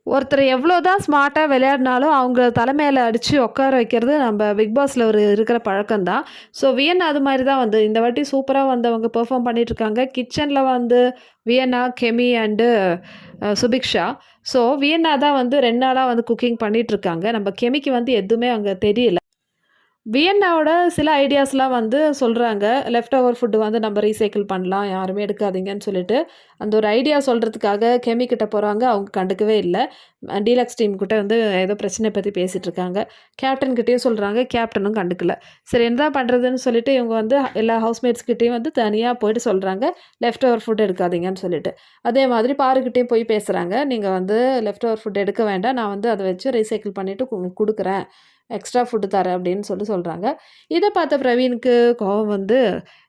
ஒருத்தர் எவ்வளோதான் ஸ்மார்ட்டா விளையாடினாலும், அவங்க தலை மேல அடிச்சு உட்கார வைக்கிறது நம்ம பிக் பாஸ்ல ஒரு இருக்கிற பழக்கம் தான். ஸோ வியன்னா அது மாரி தான் வந்து இந்த வாட்டி சூப்பரா வந்து அவங்க பெர்ஃபார்ம் பண்ணிட்டுருக்காங்க. கிச்சன்ல வந்து Vienna, Kemy and Subiksha. So Vienna தான் வந்து 2 நாளா வந்து குக்கிங் பண்ணிட்டுருக்காங்க. நம்ம கெமிக்கு வந்து எதுவுமே அங்க தெரியல. வியன்னாவோட சில ஐடியாஸ்லாம் வந்து சொல்றாங்க. லெஃப்ட் ஓவர் ஃபுட் வந்து நம்ம ரீசைக்கிள் பண்ணலாம். யாருமே எடுக்காதீங்கன்னு சொல்லிட்டு, அந்த ஒரு ஐடியா சொல்றதுக்காக கெமி கிட்ட போறாங்க. அவங்க கண்டுக்கவே இல்ல. டீலக்ஸ் டீம் கிட்ட வந்து ஏதோ பிரச்சனைய பத்தி பேசிட்டு இருக்காங்க. கேப்டன் கிட்டயும் சொல்றாங்க. கேப்டனும் கண்டுக்கல. சரி என்னதான் பண்றதுன்னு சொல்லிட்டு இவங்க வந்து எல்லா ஹவுஸ்மேட்ஸ் கிட்டயும் வந்து தனியா போயிட்டு சொல்றாங்க. லெஃப்ட் ஓவர் ஃபுட் எடுக்காதீங்கன்னு சொல்லிட்டு. அதே மாதிரி பாருகிட்டயும் போய் பேசுறாங்க. நீங்க வந்து லெஃப்ட் ஓவர் ஃபுட் எடுக்க வேண்டாம். நான் வந்து அத வச்சு ரீசைக்கிள் பண்ணிட்டு குடுக்குறேன். எக்ஸ்ட்ரா ஃபுட் தரேன் அப்படின்னு சொல்றாங்க. இத பார்த்த பிரவீனுக்கு கோவம் வந்து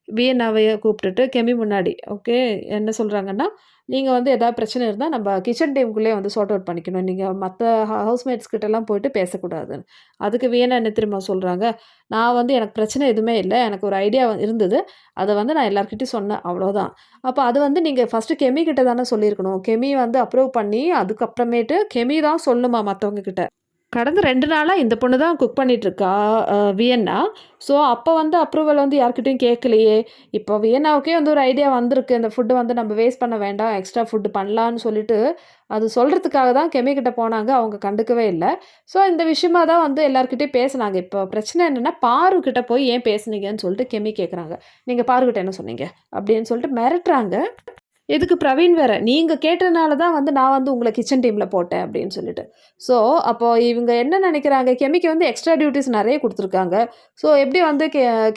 வியன்னாவைய கூப்பிட்டுட்டு கெமி முன்னாடி, ஓகே என்ன சொல்றாங்கன்னா, "நீங்க வந்து ஏதாவது பிரச்சனை இருந்தா நம்ம கிச்சன் டீம்குள்ளேயே வந்து சார்ட் அவுட் பண்ணிக்கணும். நீங்க மத்த ஹவுஸ்மேட்ஸ் கிட்டலாம் போயிட்டு பேசக்கூடாதுன்னு." அதுக்கு வியன்னா என்ன தெரியுமா சொல்றாங்க, "நான் வந்து எனக்கு பிரச்சனை எதுவுமே இல்ல. எனக்கு ஒரு ஐடியா இருந்தது. அத வந்து நான் எல்லார்கிட்டயும் சொன்னேன். அவ்வளோதான். அப்ப அது வந்து நீங்க ஃபர்ஸ்ட்டு கெமி கிட்ட தானே சொல்லியிருக்கணும். கெமி வந்து அப்ரூவ் பண்ணி அதுக்கப்புறமேட்டு கெமி தான் சொல்லணுமா மத்தவங்க கிட்ட." கடந்த 2 நாளா இந்த பொண்ணு தான் குக் பண்ணிட்டுருக்கா, வியன்னா. ஸோ, அப்ப வந்து அப்ரூவல் வந்து யார்கிட்டயும் கேட்கலையே! இப்போ வியன்னாவுக்கே வந்து ஒரு ஐடியா வந்திருக்கு. இந்த ஃபுட் வந்து நம்ம வேஸ்ட் பண்ண வேண்டாம். எக்ஸ்ட்ரா ஃபுட் பண்ணலான்னு சொல்லிட்டு, அது சொல்றதுக்காக தான் கெமி கிட்ட போனாங்க. அவங்க கண்டுக்கவே இல்ல. ஸோ, இந்த விஷயமா தான் வந்து எல்லார்கிட்டயும் பேசுனாங்க. இப்போ பிரச்சனை என்னன்னா, பாரு கிட்ட போய் ஏன் பேசுனீங்கன்னு சொல்லிட்டு கெமி கேட்குறாங்க. "நீங்க பாரு கிட்ட என்ன சொன்னீங்க?" அப்படின்னு சொல்லிட்டு மிரட்டுறாங்க. இதுக்கு பிரவீன் வேற, "நீங்க கேட்டனால தான் வந்து நான் வந்து உங்கள கிச்சன் டீம்ல போட்டேன்" அப்படின்னு சொல்லிட்டு. ஸோ, அப்போ இவங்க என்ன நெனைக்கிறாங்க, கெமிக்கு வந்து எக்ஸ்ட்ரா டியூட்டீஸ் நெறைய குடுத்துருக்காங்க. ஸோ, எப்படி வந்து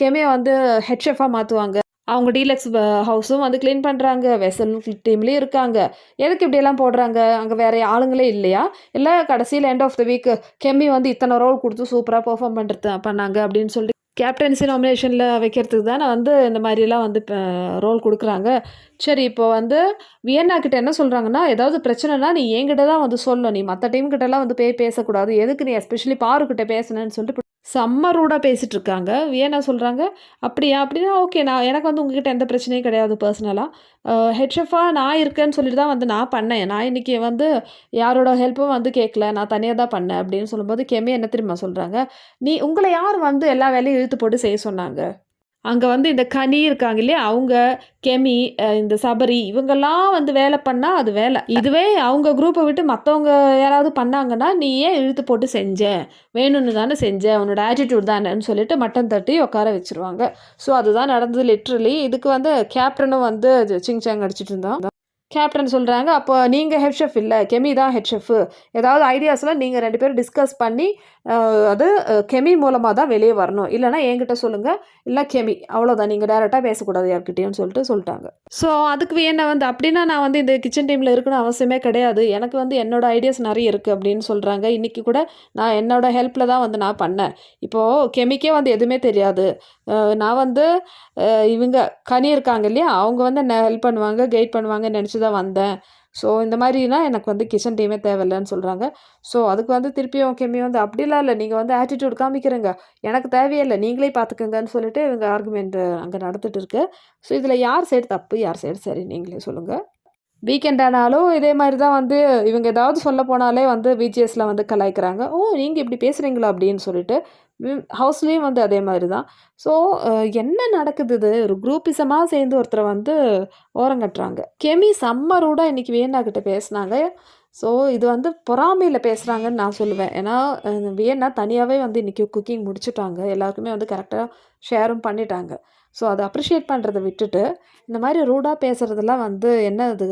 கெமிய வந்து ஹெட் ஷெஃப்பா மாத்துவாங்க? அவங்க டீலக்ஸ் ஹவுஸும் வந்து கிளீன் பண்றாங்க. வெசல் டீம்லயும் இருக்காங்க. எதுக்கு இப்படியெல்லாம் போடுறாங்க? அங்க வேற ஆளுங்களே இல்லையா? இல்ல கடைசியில எண்ட் ஆஃப் த வீக் கெம்மி வந்து இத்தன ரோல் குடுத்து சூப்பரா பெர்ஃபார்ம் பண்ணாங்க அப்படின்னு சொல்லிட்டு கேப்டன்சி நாமினேஷன்ல வைக்கிறதுக்கு தானே வந்து இந்த மாரிலாம் வந்து ரோல் குடுக்குறாங்க. சரி இப்போ வந்து வியன்னா கிட்ட என்ன சொல்றாங்கன்னா, "ஏதாவது பிரச்சனைனா நீ என்கிட்ட தான் வந்து சொல்லணும். நீ மத்த டீம் கிட்டலாம் வந்து போய் பேசக்கூடாது. எதுக்கு நீ எஸ்பெஷலி பாரு கிட்ட பேசுனேன்னு" சொல்லிட்டு செம்ம ரூடா பேசிட்டு இருக்காங்க. வியன்னா சொல்றாங்க, "அப்படியா? அப்படின்னா ஓகே. எனக்கு வந்து உங்ககிட்ட எந்த பிரச்சனையும் கிடையாது பர்சனலா. ஹெட் ஷெஃப்பா நான் இருக்கேன்னு சொல்லிட்டு தான் வந்து நான் பண்ணேன். நான் இன்னைக்கு வந்து யாரோட ஹெல்ப்பும் வந்து கேட்கல. நான் தனியா தான் பண்ணேன்." அப்படின்னு சொல்லும்போது கெமி என்ன தெரியுமா சொல்றாங்க, உங்கள யார் வந்து எல்லா வேலையும் இழுத்து போட்டு செய்ய சொன்னாங்க?" அங்க வந்து இந்த கனி இருக்காங்க இல்லையா? அவங்க, கெமி, இந்த சபரி இவங்கலாம் வந்து வேல பண்ணா அது வேல. இதுவே அவங்க குரூப்ப விட்டு மத்தவங்க யாராவது பண்ணாங்கன்னா, "நீ ஏன் இழுத்து போட்டு செஞ்ச? வேணும்னு தானே செஞ்ச. உன்னோட ஆட்டிட்யூட் தானேன்னு" சொல்லிட்டு மட்டம் தட்டி உட்கார வச்சுருவாங்க. ஸோ, அதுதான் நடந்தது லிட்ரலி. இதுக்கு வந்து கேப்டனும் வந்து சிங் சாங் அடிச்சுட்டு இருந்தான். கேப்டன் சொல்றாங்க, "அப்போ நீங்க ஹெட் ஷெஃப் இல்ல. கெமி தான் ஹெட் ஷெஃப்பு. ஏதாவது ஐடியாஸ்லாம் நீங்க 2 பேரும் டிஸ்கஸ் பண்ணி, அ அது கெமி மூலமா தான் வெளிய வரணும். இல்லன்னா என்கிட்ட சொல்லுங்க. இல்ல கெமி. அவ்வளோதான். நீங்க டைரக்ட்டா பேசக்கூடாது யார்கிட்டயும்" சொல்லிட்டாங்க. ஸோ, அதுக்கு வேணா வந்து "அப்படின்னா நான் வந்து இந்த கிச்சன் டீம்ல இருக்கணும்னு அவசியமே கிடையாது. எனக்கு வந்து என்னோட ஐடியாஸ் நெறைய இருக்கு" அப்படின்னு சொல்றாங்க. இன்னைக்கு கூட நான் என்னோட ஹெல்ப்ல தான் வந்து நான் பண்ணேன். இப்போ கெமிக்கே வந்து எதுவுமே தெரியாது. நான் வந்து இவங்க கனி இருக்காங்க இல்லையா? அவங்க வந்து என்ன ஹெல்ப் பண்ணுவாங்க, கைட் பண்ணுவாங்கன்னு நெனச்சு தான் வந்தேன். ஸோ, இந்த மாரினா எனக்கு வந்து கிச்சன் டீமே தேவையில்லன்னு சொல்றாங்க. ஸோ, அதுக்கு வந்து திருப்பியும் கெமி வந்து "அப்படிலாம் இல்ல. நீங்க வந்து ஆட்டிட்யூட் காமிக்கிறீங்க. எனக்கு தேவையே இல்ல. நீங்களே பார்த்துக்கங்கன்னு" சொல்லிட்டு இவங்க ஆர்குமெண்ட் அங்க நடந்துட்டு இருக்கு. ஸோ, இதுல யார் சைடு தப்பு? யார் சைடு சரி? நீங்களே சொல்லுங்க. வீக்கெண்ட் ஆனாலும் இதே மாரி தான் வந்து இவங்க ஏதாவது சொல்ல போனாலே வந்து விஜிஎஸ்ல வந்து கலாய்க்கிறாங்க. "ஓ! நீங்க இப்படி பேசுறீங்களா?" அப்படின்னு சொல்லிட்டு. ஹவுஸ்லயும் வந்து அதே மாரி தான். ஸோ, என்ன நடக்குது இது? ஒரு குரூப்பிசமா சேர்ந்து ஒருத்தர வந்து ஓரங்கட்டுறாங்க. கெமி செம்ம ரூடா இன்னைக்கு வியன்னா கிட்ட பேசுனாங்க. ஸோ, இது வந்து பொறாமையில பேசுறாங்கன்னு நான் சொல்லுவேன். ஏன்னா, வியன்னா தனியாவே வந்து இன்னைக்கு குக்கிங் முடிச்சுட்டாங்க. எல்லாருக்குமே வந்து கரெக்ட்டா ஷேரும் பண்ணிட்டாங்க. ஸோ, அத அப்ரிஷியேட் பண்றத விட்டுட்டு, இந்த மாரி ரூடா பேசுறதெல்லாம் வந்து என்ன இது?